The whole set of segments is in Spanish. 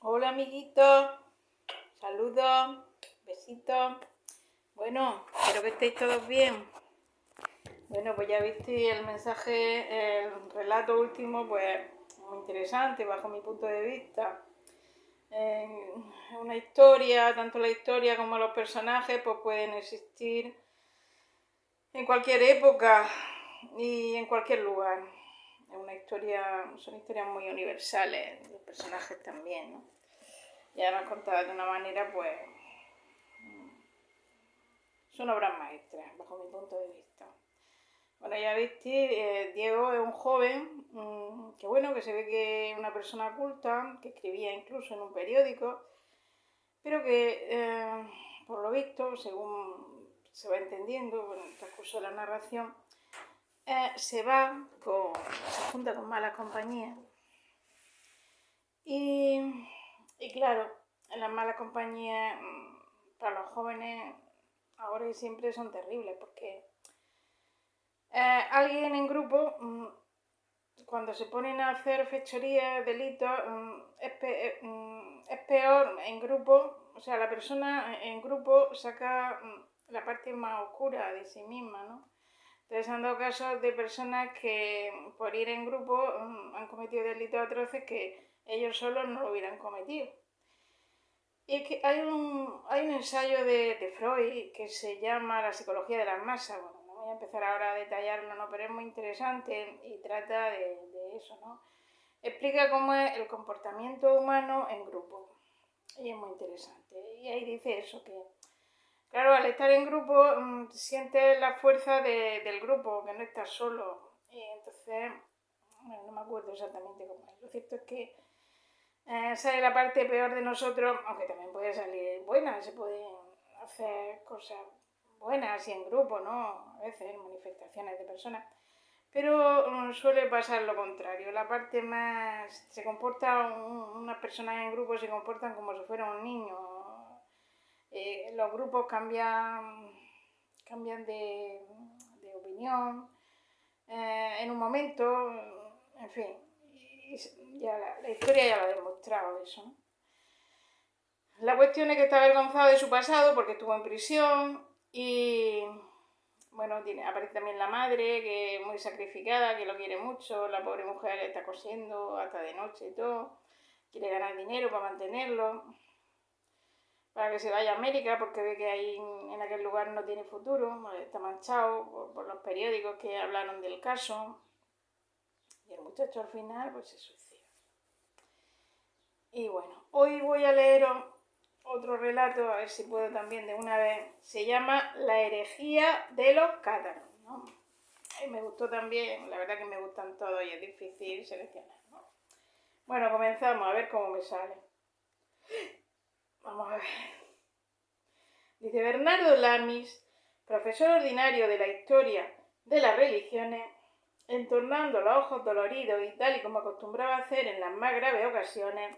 Hola amiguitos, saludos, besitos. Bueno, espero que estéis todos bien. Bueno, pues ya visteis el mensaje, el relato último, pues muy interesante bajo mi punto de vista. Una historia, tanto la historia como los personajes, pues pueden existir en cualquier época y en cualquier lugar. Son historias muy universales, los personajes también, ¿no? Y además contadas de una manera, pues, son obras maestras, bajo mi punto de vista. Bueno, ya viste, Diego es un joven que se ve que es una persona culta, que escribía incluso en un periódico, pero que, por lo visto, según se va entendiendo en el transcurso de la narración, se junta con malas compañías. Y claro, en las malas compañías para los jóvenes ahora y siempre son terribles porque alguien en grupo, cuando se ponen a hacer fechorías, delitos, es peor en grupo, o sea, la persona en grupo saca la parte más oscura de sí misma, ¿no? Entonces han dado casos de personas que por ir en grupo han cometido delitos atroces que ellos solos no lo hubieran cometido. Y es que hay un ensayo de Freud que se llama La psicología de las masas. Bueno, no voy a empezar ahora a detallarlo, ¿no? Pero es muy interesante y trata de eso, ¿no? Explica cómo es el comportamiento humano en grupo. Y es muy interesante. Y ahí dice eso, que claro, al estar en grupo sientes la fuerza del grupo, que no estás solo. Y entonces, bueno, no me acuerdo exactamente cómo es. Lo cierto es que sale la parte peor de nosotros, aunque también puede salir buena, se pueden hacer cosas buenas y en grupo, ¿no? A veces manifestaciones de personas. Pero suele pasar lo contrario. La parte más... unas personas en grupo se comportan como si fuera un niño. Los grupos cambian de opinión en un momento, en fin. Ya la historia ya lo ha demostrado eso, ¿no? La cuestión es que está avergonzado de su pasado porque estuvo en prisión y bueno, aparece también la madre, que es muy sacrificada, que lo quiere mucho, la pobre mujer está cosiendo hasta de noche y todo, quiere ganar dinero para mantenerlo, para que se vaya a América porque ve que ahí en aquel lugar no tiene futuro, está manchado por los periódicos que hablaron del caso y el muchacho al final pues se suicida. Y bueno, hoy voy a leeros otro relato, a ver si puedo también de una vez. Se llama La herejía de los cátaros, ¿no? Y me gustó también, la verdad que me gustan todos y es difícil seleccionar, ¿no? Bueno, comenzamos a ver cómo me sale. Vamos a ver. Dice Bernardo Lamis, profesor ordinario de la historia de las religiones, entornando los ojos doloridos y tal y como acostumbraba hacer en las más graves ocasiones,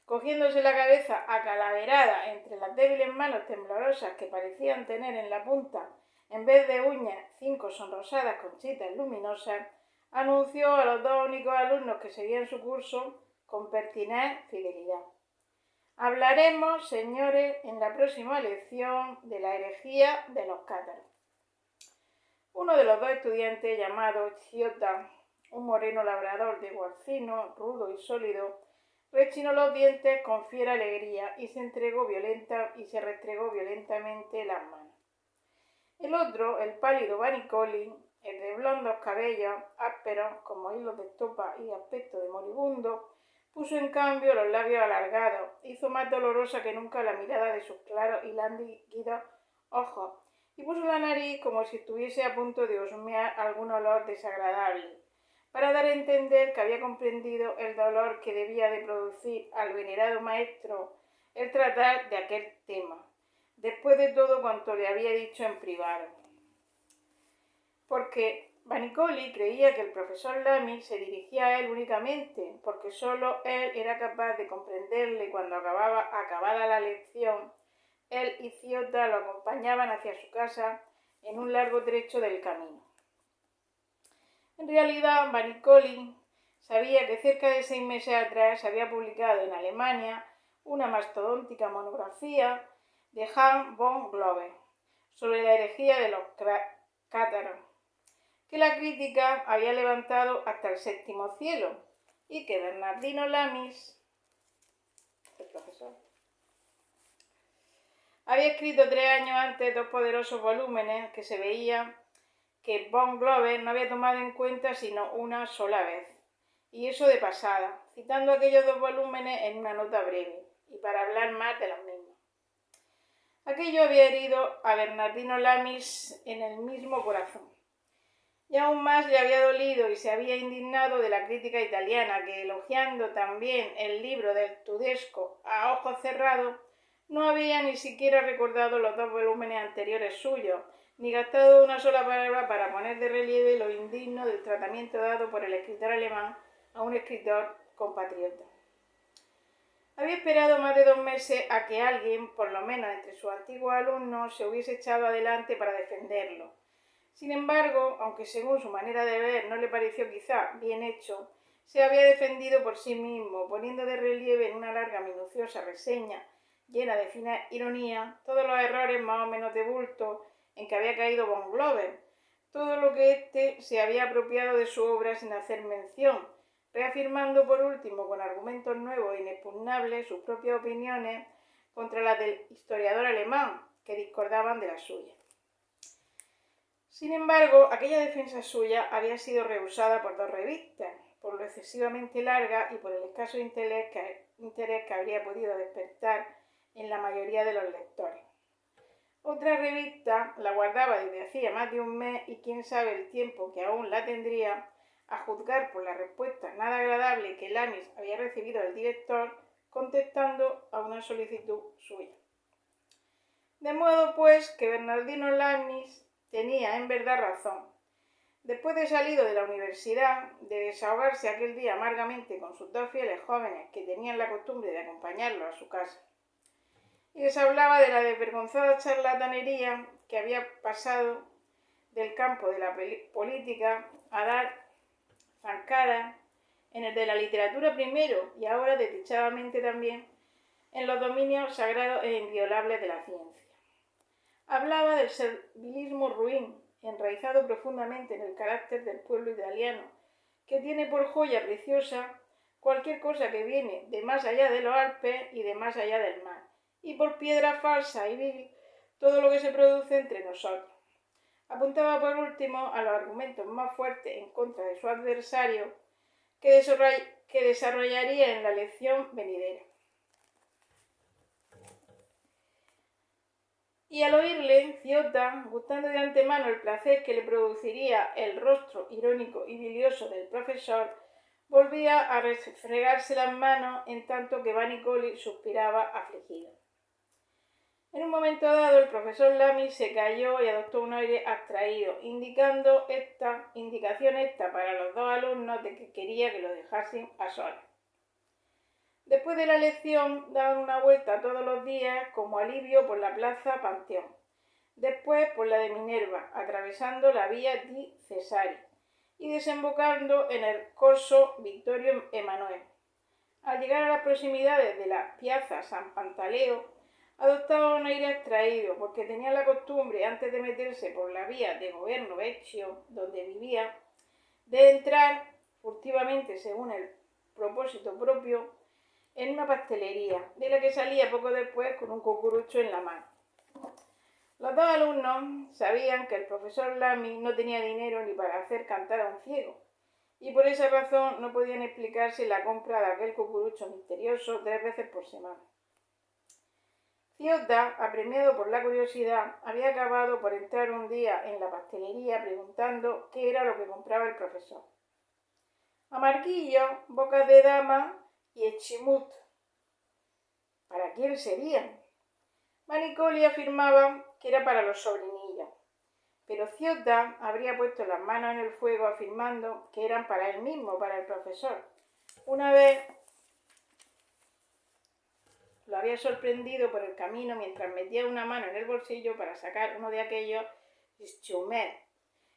cogiéndose la cabeza acalaverada entre las débiles manos temblorosas que parecían tener en la punta, en vez de uñas, 5 sonrosadas conchitas luminosas, anunció a los 2 únicos alumnos que seguían su curso con pertinaz fidelidad. Hablaremos, señores, en la próxima lección de la herejía de los cátaros. Uno de los 2 estudiantes, llamado Chiota, un moreno labrador de guarcino, rudo y sólido, rechinó los dientes con fiera alegría y se restregó violentamente las manos. El otro, el pálido Vanicoli, el de blondos cabellos ásperos como hilos de estopa y aspecto de moribundo, puso en cambio los labios alargados, hizo más dolorosa que nunca la mirada de sus claros y lánguidos ojos, y puso la nariz como si estuviese a punto de husmear algún olor desagradable, para dar a entender que había comprendido el dolor que debía de producir al venerado maestro el tratar de aquel tema, después de todo cuanto le había dicho en privado. Porque Vanicoli creía que el profesor Lamy se dirigía a él únicamente, porque solo él era capaz de comprenderle cuando acabada la lección, él y Ciota lo acompañaban hacia su casa en un largo trecho del camino. En realidad, Vanicoli sabía que cerca de 6 meses atrás se había publicado en Alemania una mastodóntica monografía de Hans von Globe sobre la herejía de los cátaros, que la crítica había levantado hasta el séptimo cielo y que Bernardino Lamis, el profesor, había escrito 3 años antes 2 poderosos volúmenes que se veía que von Globe no había tomado en cuenta sino una sola vez, y eso de pasada, citando aquellos 2 volúmenes en una nota breve, y para hablar más de los mismos. Aquello había herido a Bernardino Lamis en el mismo corazón, y aún más le había dolido y se había indignado de la crítica italiana que, elogiando también el libro del Tudesco a ojos cerrados, no había ni siquiera recordado los 2 volúmenes anteriores suyos, ni gastado una sola palabra para poner de relieve lo indigno del tratamiento dado por el escritor alemán a un escritor compatriota. Había esperado más de 2 meses a que alguien, por lo menos entre sus antiguos alumnos, se hubiese echado adelante para defenderlo. Sin embargo, aunque según su manera de ver no le pareció quizá bien hecho, se había defendido por sí mismo, poniendo de relieve en una larga minuciosa reseña, llena de fina ironía, todos los errores más o menos de bulto en que había caído von Globe, todo lo que éste se había apropiado de su obra sin hacer mención, reafirmando por último con argumentos nuevos e inexpugnables sus propias opiniones contra las del historiador alemán, que discordaban de las suyas. Sin embargo, aquella defensa suya había sido rehusada por 2 revistas, por lo excesivamente larga y por el escaso interés que habría podido despertar en la mayoría de los lectores. Otra revista la guardaba desde hacía más de un mes y quién sabe el tiempo que aún la tendría, a juzgar por la respuesta nada agradable que Lamis había recibido del director contestando a una solicitud suya. De modo pues que Bernardino Lamis tenía en verdad razón. Después de salido de la universidad, de desahogarse aquel día amargamente con sus 2 fieles jóvenes que tenían la costumbre de acompañarlo a su casa, y les hablaba de la desvergonzada charlatanería que había pasado del campo de la política a dar zancada en el de la literatura primero y ahora desdichadamente también en los dominios sagrados e inviolables de la ciencia. Hablaba del servilismo ruin, enraizado profundamente en el carácter del pueblo italiano, que tiene por joya preciosa cualquier cosa que viene de más allá de los Alpes y de más allá del mar, y por piedra falsa y vil todo lo que se produce entre nosotros. Apuntaba por último a los argumentos más fuertes en contra de su adversario que desarrollaría en la lección venidera. Y al oírle, Ciotta, gustando de antemano el placer que le produciría el rostro irónico y bilioso del profesor, volvía a refregarse las manos en tanto que Vanicoli suspiraba afligido. En un momento dado, el profesor Lamis se calló y adoptó un aire abstraído, indicación esta para los 2 alumnos de que quería que lo dejasen a solas. Después de la lección, daban una vuelta todos los días como alivio por la plaza Panteón, después por la de Minerva, atravesando la vía di Cesari y desembocando en el Corso Vittorio Emanuele. Al llegar a las proximidades de la Piazza San Pantaleo, adoptaba un aire abstraído, porque tenía la costumbre, antes de meterse por la vía de Governo Vecchio, donde vivía, de entrar furtivamente, según el propósito propio, en una pastelería, de la que salía poco después con un cucurucho en la mano. Los 2 alumnos sabían que el profesor Lamis no tenía dinero ni para hacer cantar a un ciego, y por esa razón no podían explicarse la compra de aquel cucurucho misterioso 3 veces por semana. Ciotta, apremiado por la curiosidad, había acabado por entrar un día en la pastelería preguntando qué era lo que compraba el profesor. Amarguillo, bocas de dama y echimut. ¿Para quién serían? Vanicoli afirmaba que era para los sobrinillos, pero Ciotta habría puesto las manos en el fuego afirmando que eran para él mismo, para el profesor. Una vez lo había sorprendido por el camino mientras metía una mano en el bolsillo para sacar uno de aquellos chumet,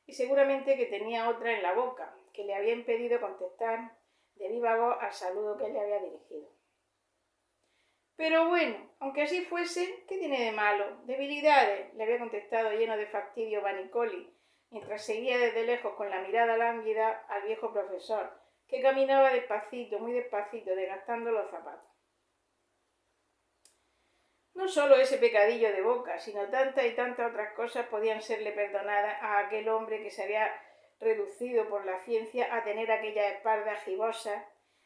y seguramente que tenía otra en la boca, que le había impedido contestar de viva voz al saludo que le había dirigido. Pero bueno, aunque así fuese, ¿qué tiene de malo? Debilidades, le había contestado lleno de fastidio Vanicoli, mientras seguía desde lejos con la mirada lánguida al viejo profesor, que caminaba despacito, muy despacito, desgastando los zapatos. No solo ese pecadillo de boca, sino tantas y tantas otras cosas podían serle perdonadas a aquel hombre que se había reducido por la ciencia a tener aquellas espaldas gibosas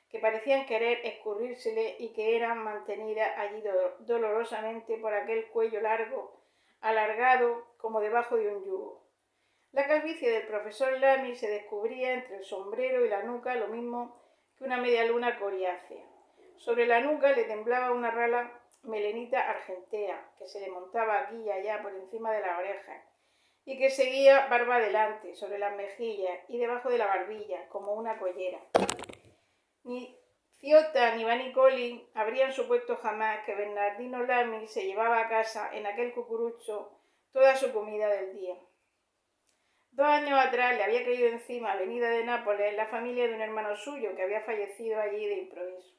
que parecían querer escurrírsele y que eran mantenidas allí dolorosamente por aquel cuello largo, alargado como debajo de un yugo. La calvicie del profesor Lamy se descubría entre el sombrero y la nuca lo mismo que una media luna coriácea. Sobre la nuca le temblaba una rala melenita argentea, que se le montaba aquí y allá por encima de las orejas, y que seguía barba adelante, sobre las mejillas y debajo de la barbilla, como una collera. Ni Ciota ni Vanicoli habrían supuesto jamás que Bernardino Lamy se llevaba a casa en aquel cucurucho toda su comida del día. 2 años atrás le había caído encima, venida de Nápoles, la familia de un hermano suyo que había fallecido allí de improviso.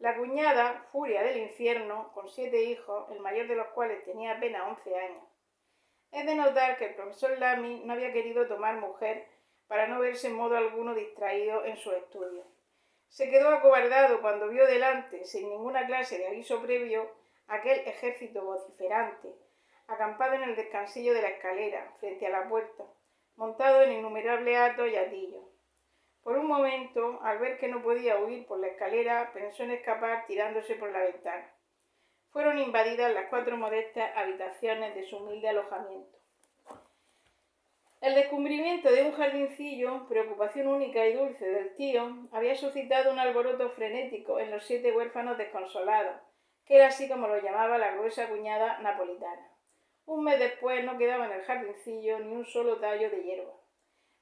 La cuñada, furia del infierno, con 7 hijos, el mayor de los cuales tenía apenas 11 años. Es de notar que el profesor Lamy no había querido tomar mujer para no verse en modo alguno distraído en sus estudios. Se quedó acobardado cuando vio delante, sin ninguna clase de aviso previo, aquel ejército vociferante, acampado en el descansillo de la escalera, frente a la puerta, montado en innumerables hatos y atillos. Por un momento, al ver que no podía huir por la escalera, pensó en escapar tirándose por la ventana. Fueron invadidas las 4 modestas habitaciones de su humilde alojamiento. El descubrimiento de un jardincillo, preocupación única y dulce del tío, había suscitado un alboroto frenético en los 7 huérfanos desconsolados, que era así como lo llamaba la gruesa cuñada napolitana. Un mes después no quedaba en el jardincillo ni un solo tallo de hierba.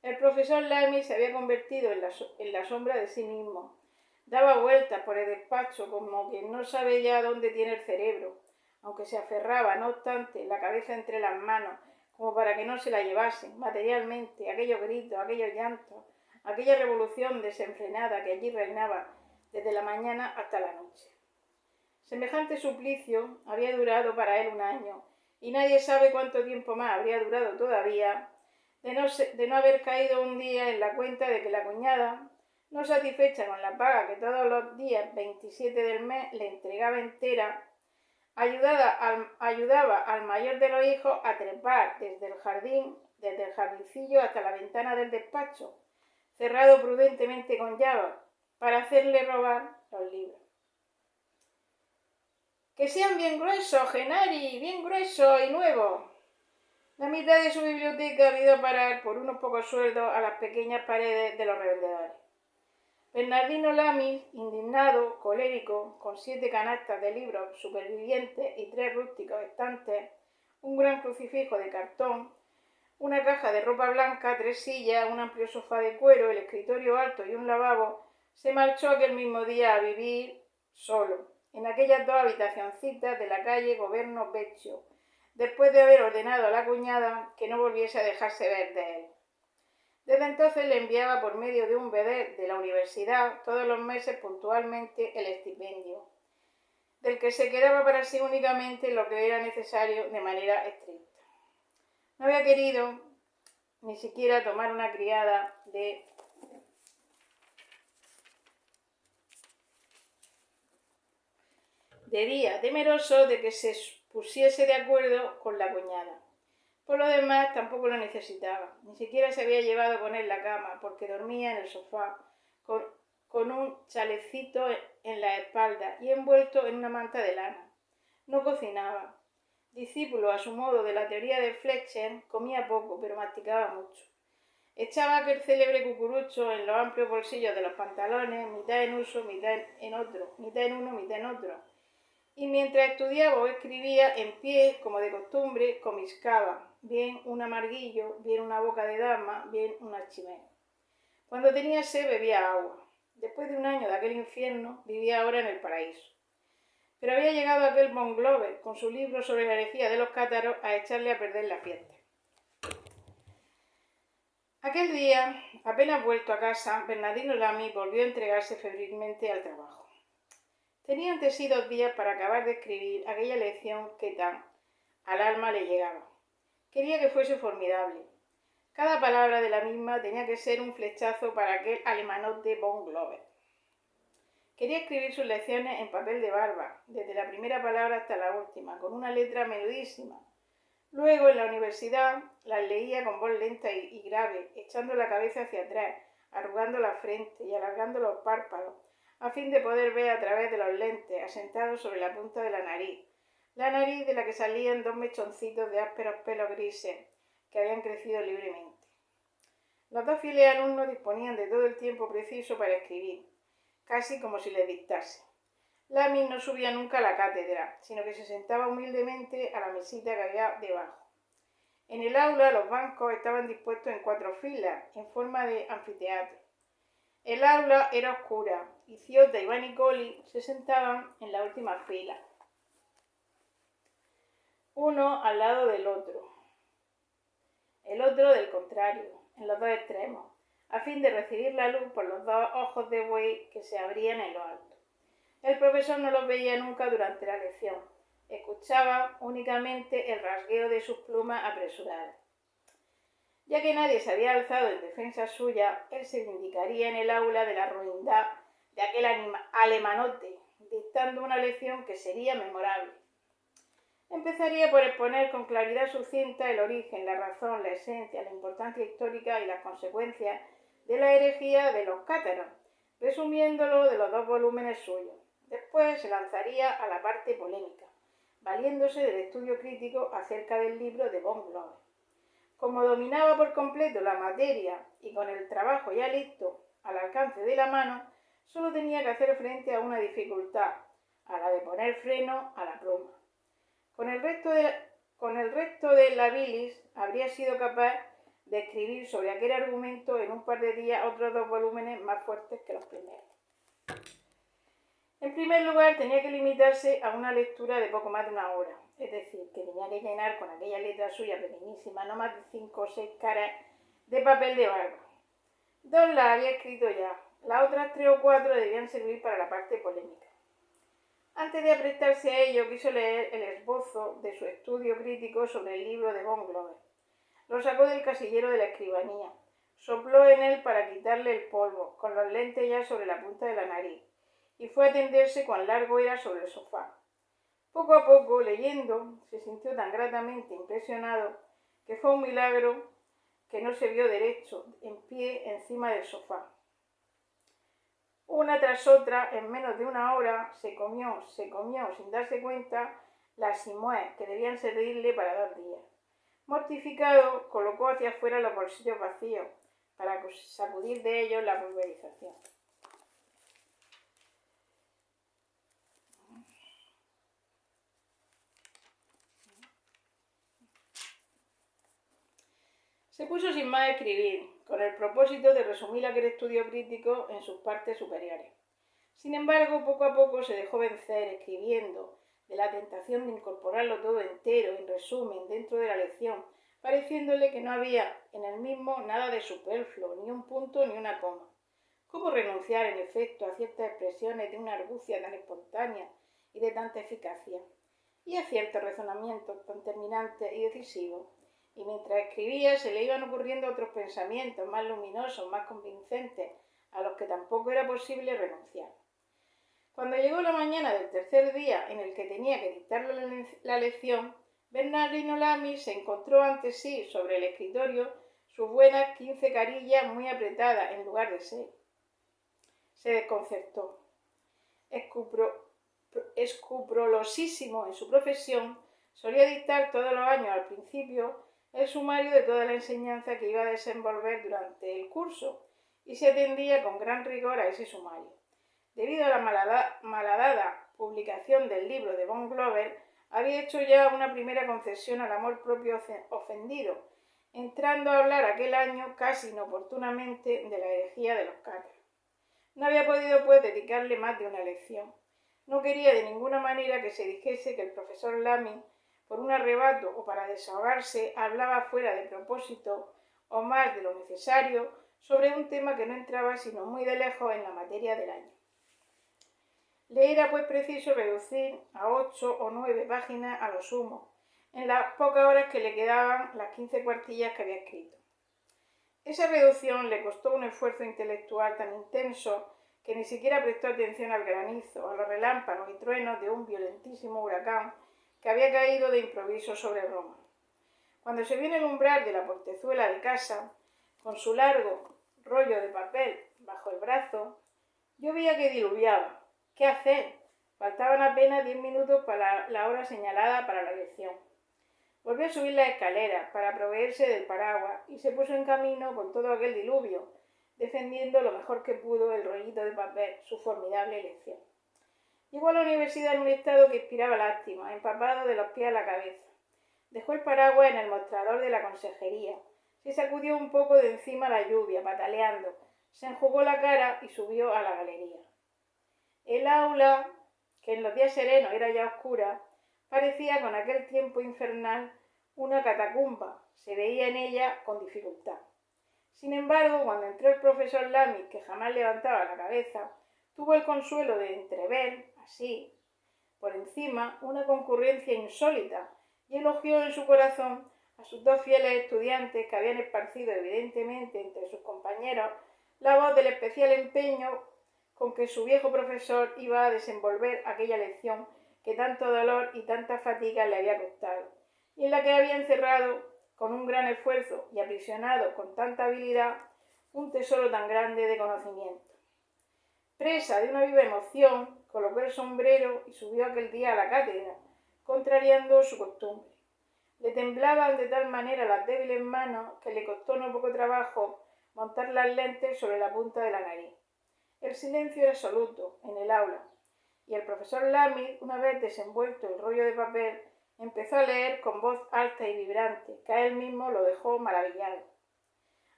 El profesor Lamy se había convertido en la sombra de sí mismo. Daba vueltas por el despacho como quien no sabe ya dónde tiene el cerebro, aunque se aferraba, no obstante, la cabeza entre las manos, como para que no se la llevasen materialmente aquellos gritos, aquellos llantos, aquella revolución desenfrenada que allí reinaba desde la mañana hasta la noche. Semejante suplicio había durado para él 1 año, y nadie sabe cuánto tiempo más habría durado todavía, de no haber caído un día en la cuenta de que la cuñada, no satisfecha con la paga que todos los días 27 del mes le entregaba entera, ayudaba al mayor de los hijos a trepar desde el jardincillo hasta la ventana del despacho, cerrado prudentemente con llave, para hacerle robar los libros. Que sean bien gruesos, Genari, bien gruesos y nuevos. La mitad de su biblioteca ha ido a parar por unos pocos sueldos a las pequeñas paredes de los revendedores. Bernardino Lamy, indignado, colérico, con 7 canastas de libros supervivientes y 3 rústicos estantes, un gran crucifijo de cartón, una caja de ropa blanca, 3 sillas, un amplio sofá de cuero, el escritorio alto y un lavabo, se marchó aquel mismo día a vivir solo, en aquellas 2 habitacioncitas de la calle Governo Vecchio, después de haber ordenado a la cuñada que no volviese a dejarse ver de él. Desde entonces le enviaba por medio de un vedette de la universidad todos los meses puntualmente el estipendio, del que se quedaba para sí únicamente lo que era necesario de manera estricta. No había querido ni siquiera tomar una criada de día, temeroso de que se pusiese de acuerdo con la cuñada. Por lo demás, tampoco lo necesitaba. Ni siquiera se había llevado con él la cama, porque dormía en el sofá, con un chalecito en la espalda y envuelto en una manta de lana. No cocinaba. Discípulo, a su modo, de la teoría de Fletcher, comía poco, pero masticaba mucho. Echaba aquel célebre cucurucho en los amplios bolsillos de los pantalones, mitad en uso, mitad en otro, mitad en uno, mitad en otro. Y mientras estudiaba o escribía, en pie, como de costumbre, comiscaba, bien un amarguillo, bien una boca de dama, bien un archimeno. Cuando tenía sed bebía agua. Después de 1 año de aquel infierno, vivía ahora en el paraíso. Pero había llegado aquel von Glover, con su libro sobre la herejía de los cátaros, a echarle a perder la fiesta. Aquel día, apenas vuelto a casa, Bernardino Lamy volvió a entregarse febrilmente al trabajo. Tenía ante sí 2 días para acabar de escribir aquella lección que tan al alma le llegaba. Quería que fuese formidable. Cada palabra de la misma tenía que ser un flechazo para aquel alemanote von Glover. Quería escribir sus lecciones en papel de barba, desde la primera palabra hasta la última, con una letra melodísima. Luego, en la universidad, las leía con voz lenta y grave, echando la cabeza hacia atrás, arrugando la frente y alargando los párpados, a fin de poder ver a través de los lentes, asentados sobre la punta de la nariz de la que salían 2 mechoncitos de ásperos pelos grises que habían crecido libremente. Los 2 fieles alumnos disponían de todo el tiempo preciso para escribir, casi como si les dictase. Lamy no subía nunca a la cátedra, sino que se sentaba humildemente a la mesita que había debajo. En el aula los bancos estaban dispuestos en 4 filas, en forma de anfiteatro. El aula era oscura y Ciota y Vanicoli se sentaban en la última fila, uno al lado del otro, el otro del contrario, en los 2 extremos, a fin de recibir la luz por los 2 ojos de buey que se abrían en lo alto. El profesor no los veía nunca durante la lección, escuchaba únicamente el rasgueo de sus plumas apresuradas. Ya que nadie se había alzado en defensa suya, él se vindicaría en el aula de la ruindad de aquel alemanote, dictando una lección que sería memorable. Empezaría por exponer con claridad sucinta el origen, la razón, la esencia, la importancia histórica y las consecuencias de la herejía de los cátaros, resumiéndolo de los 2 volúmenes suyos. Después se lanzaría a la parte polémica, valiéndose del estudio crítico acerca del libro de von Glover. Como dominaba por completo la materia y con el trabajo ya listo al alcance de la mano, solo tenía que hacer frente a una dificultad, a la de poner freno a la pluma. Con el resto de la bilis habría sido capaz de escribir sobre aquel argumento en un par de días otros 2 volúmenes más fuertes que los primeros. En primer lugar, tenía que limitarse a una lectura de poco más de 1 hora, es decir, que tenía que llenar con aquella letra suya pequeñísima no más de 5 o 6 caras de papel de barba. 2 las había escrito ya, las otras 3 o 4 debían servir para la parte polémica. Antes de aprestarse a ello, quiso leer el esbozo de su estudio crítico sobre el libro de von Glover. Lo sacó del casillero de la escribanía, sopló en él para quitarle el polvo, con los lentes ya sobre la punta de la nariz, y fue a tenderse cuán largo era sobre el sofá. Poco a poco, leyendo, se sintió tan gratamente impresionado que fue un milagro que no se vio derecho, en pie, encima del sofá. Una tras otra, en menos de 1 hora, se comió, sin darse cuenta, las simués que debían servirle para 2 días. Mortificado, colocó hacia afuera los bolsillos vacíos, para sacudir de ellos la pulverización. Se puso sin más a escribir, con el propósito de resumir aquel estudio crítico en sus partes superiores. Sin embargo, poco a poco se dejó vencer escribiendo, de la tentación de incorporarlo todo entero, en resumen, dentro de la lección, pareciéndole que no había en el mismo nada de superfluo, ni un punto ni una coma. ¿Cómo renunciar, en efecto, a ciertas expresiones de una argucia tan espontánea y de tanta eficacia? Y a ciertos razonamientos tan terminantes y decisivos. Y mientras escribía se le iban ocurriendo otros pensamientos más luminosos, más convincentes, a los que tampoco era posible renunciar. Cuando llegó la mañana del tercer día en el que tenía que dictarle la lección, Bernardino Lamy se encontró ante sí, sobre el escritorio, sus buenas 15 carillas muy apretadas en lugar de 6. Se desconcertó. Escrupulosísimo en su profesión, solía dictar todos los años al principio el sumario de toda la enseñanza que iba a desenvolver durante el curso, y se atendía con gran rigor a ese sumario. Debido a la malhadada publicación del libro de von Glover, había hecho ya una primera concesión al amor propio ofendido, entrando a hablar aquel año casi inoportunamente de la herejía de los cátaros. No había podido, pues, dedicarle más de una lección. No quería de ninguna manera que se dijese que el profesor Lamy, por un arrebato o para desahogarse, hablaba fuera de propósito o más de lo necesario sobre un tema que no entraba sino muy de lejos en la materia del año. Le era pues preciso reducir a 8 o 9 páginas a lo sumo, en las pocas horas que le quedaban las 15 cuartillas que había escrito. Esa reducción le costó un esfuerzo intelectual tan intenso que ni siquiera prestó atención al granizo, a los relámpagos y truenos de un violentísimo huracán que había caído de improviso sobre Roma. Cuando se vio en el umbral de la portezuela de casa, con su largo rollo de papel bajo el brazo, yo veía que diluviaba. ¿Qué hacer? Faltaban apenas 10 minutos para la hora señalada para la lección. Volvió a subir las escaleras para proveerse del paraguas y se puso en camino con todo aquel diluvio, defendiendo lo mejor que pudo el rollito de papel, su formidable elección. Llegó a la universidad en un estado que inspiraba lástima, empapado de los pies a la cabeza. Dejó el paraguas en el mostrador de la consejería, se sacudió un poco de encima la lluvia, pataleando, se enjugó la cara y subió a la galería. El aula, que en los días serenos era ya oscura, parecía con aquel tiempo infernal una catacumba, se veía en ella con dificultad. Sin embargo, cuando entró el profesor Lamy, que jamás levantaba la cabeza, tuvo el consuelo de entrever, así, por encima, una concurrencia insólita y elogió en su corazón a sus dos fieles estudiantes que habían esparcido evidentemente entre sus compañeros la voz del especial empeño con que su viejo profesor iba a desenvolver aquella lección que tanto dolor y tanta fatiga le había costado, y en la que había encerrado con un gran esfuerzo y aprisionado con tanta habilidad un tesoro tan grande de conocimiento. Presa de una viva emoción, colocó el sombrero y subió aquel día a la cátedra, contrariando su costumbre. Le temblaban de tal manera las débiles manos que le costó no poco trabajo montar las lentes sobre la punta de la nariz. El silencio era absoluto en el aula, y el profesor Lamy, una vez desenvuelto el rollo de papel, empezó a leer con voz alta y vibrante, que a él mismo lo dejó maravillado.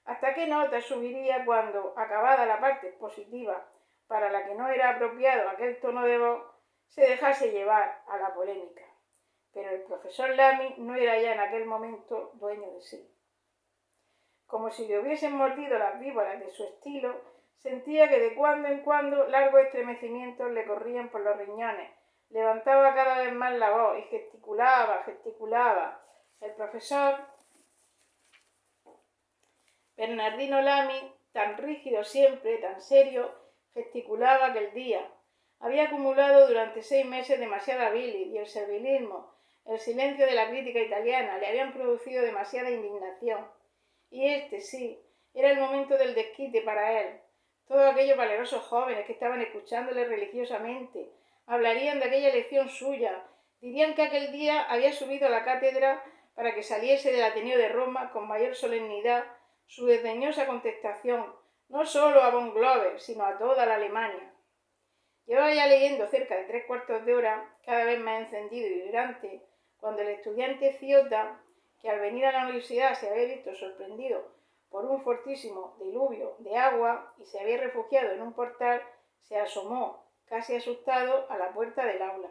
¿Hasta qué nota subiría cuando, acabada la parte expositiva, para la que no era apropiado aquel tono de voz, se dejase llevar a la polémica? Pero el profesor Lamy no era ya en aquel momento dueño de sí. Como si le hubiesen mordido las víboras de su estilo, sentía que de cuando en cuando largos estremecimientos le corrían por los riñones, levantaba cada vez más la voz y gesticulaba. El profesor Bernardino Lamy, tan rígido siempre, tan serio, gesticulaba aquel día. Había acumulado durante 6 meses demasiada bilis y el servilismo, el silencio de la crítica italiana le habían producido demasiada indignación. Y este, sí, era el momento del desquite para él. Todos aquellos valerosos jóvenes que estaban escuchándole religiosamente hablarían de aquella elección suya, dirían que aquel día había subido a la cátedra para que saliese del Ateneo de Roma con mayor solemnidad su desdeñosa contestación, no solo a von Glover, sino a toda la Alemania. Llevaba ya leyendo cerca de 3/4 de hora, cada vez más encendido y vibrante, cuando el estudiante Ciota, que al venir a la universidad se había visto sorprendido por un fortísimo diluvio de agua y se había refugiado en un portal, se asomó, casi asustado, a la puerta del aula.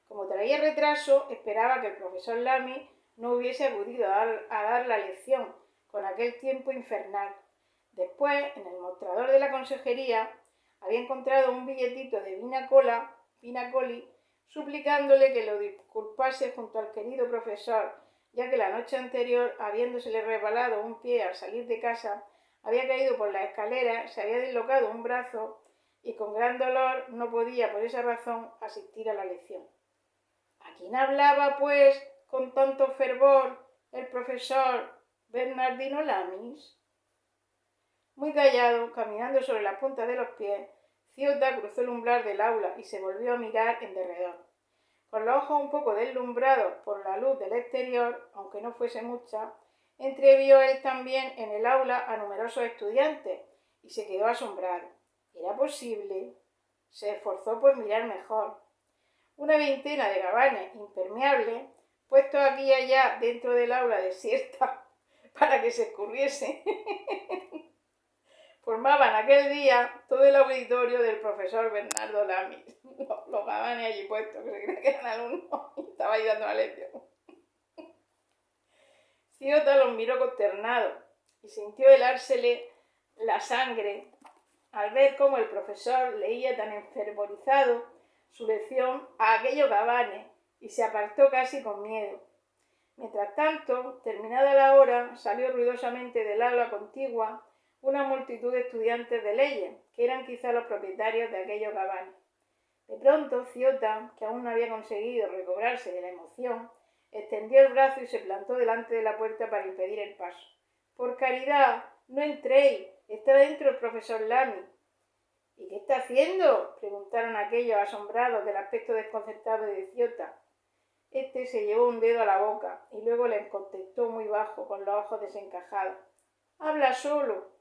Como traía retraso, esperaba que el profesor Lamy no hubiese acudido a dar la lección con aquel tiempo infernal. Después, en el mostrador de la consejería, había encontrado un billetito de Vinacoli, suplicándole que lo disculpase junto al querido profesor, ya que la noche anterior, habiéndosele resbalado un pie al salir de casa, había caído por la escalera, se había dislocado un brazo y con gran dolor no podía por esa razón asistir a la lección. ¿A quién hablaba, pues, con tanto fervor el profesor Bernardino Lamy? Muy callado, caminando sobre las puntas de los pies, Ciota cruzó el umbral del aula y se volvió a mirar en derredor. Con los ojos un poco deslumbrados por la luz del exterior, aunque no fuese mucha, entrevió él también en el aula a numerosos estudiantes y se quedó asombrado. ¿Era posible? Se esforzó por mirar mejor. Una veintena de gabanes impermeables, puestos aquí y allá dentro del aula desierta para que se escurriese, formaban aquel día todo el auditorio del profesor Bernardo Lamy. Los gabanes allí puestos, que se creía que eran alumnos y estaba ahí dando la lección. Ciota los miró consternado y sintió helársele la sangre al ver cómo el profesor leía tan enfervorizado su lección a aquellos gabanes y se apartó casi con miedo. Mientras tanto, terminada la hora, salió ruidosamente del aula contigua una multitud de estudiantes de leyes, que eran quizá los propietarios de aquellos gabanes. De pronto, Ciota, que aún no había conseguido recobrarse de la emoción, extendió el brazo y se plantó delante de la puerta para impedir el paso. —¡Por caridad, no entréis! ¡Está dentro el profesor Lamy! —¿Y qué está haciendo? —preguntaron aquellos asombrados del aspecto desconcertado de Ciota. Este se llevó un dedo a la boca y luego les contestó muy bajo, con los ojos desencajados. —¡Habla solo!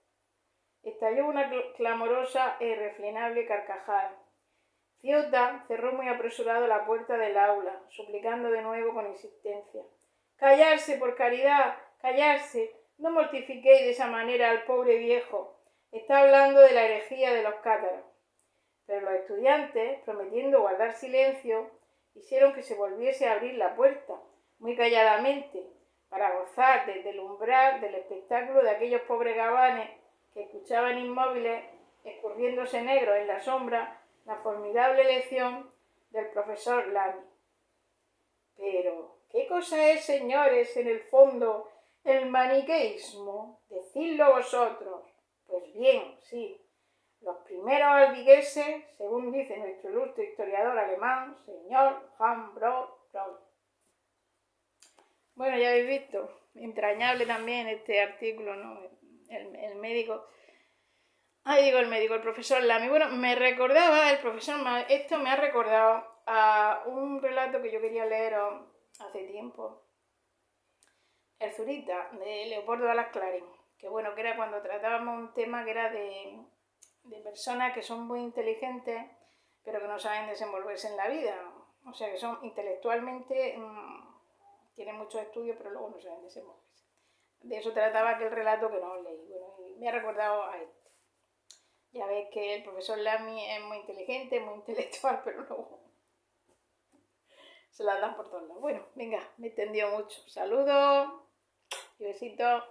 Estalló una clamorosa e irrefrenable carcajada. Ciota cerró muy apresurado la puerta del aula, suplicando de nuevo con insistencia. —¡Callarse, por caridad! ¡Callarse! No mortifiquéis de esa manera al pobre viejo. Está hablando de la herejía de los cátaros. Pero los estudiantes, prometiendo guardar silencio, hicieron que se volviese a abrir la puerta, muy calladamente, para gozar desde el umbral del espectáculo de aquellos pobres gabanes que escuchaban inmóviles, escurriéndose negros en la sombra, la formidable lección del profesor Lamy. Pero, ¿qué cosa es, señores, en el fondo, el maniqueísmo? Decidlo vosotros. Pues bien, sí, los primeros albigueses, según dice nuestro ilustre historiador alemán, señor Hambro. Bueno, ya habéis visto, entrañable también este artículo, ¿no? El médico... el profesor Lamy. Bueno, me recordaba, esto me ha recordado a un relato que yo quería leer hace tiempo, El Zurita, de Leopoldo Alas Clarín, que bueno, que era cuando tratábamos un tema que era de personas que son muy inteligentes, pero que no saben desenvolverse en la vida, o sea, que son intelectualmente, tienen muchos estudios, pero luego no saben desenvolverse. De eso trataba aquel relato que no os leí, bueno, y me ha recordado a este. Ya ves que el profesor Lamy es muy inteligente, muy intelectual, pero luego se las dan por todos lados. Bueno, venga, me he extendido mucho. Saludos y besitos.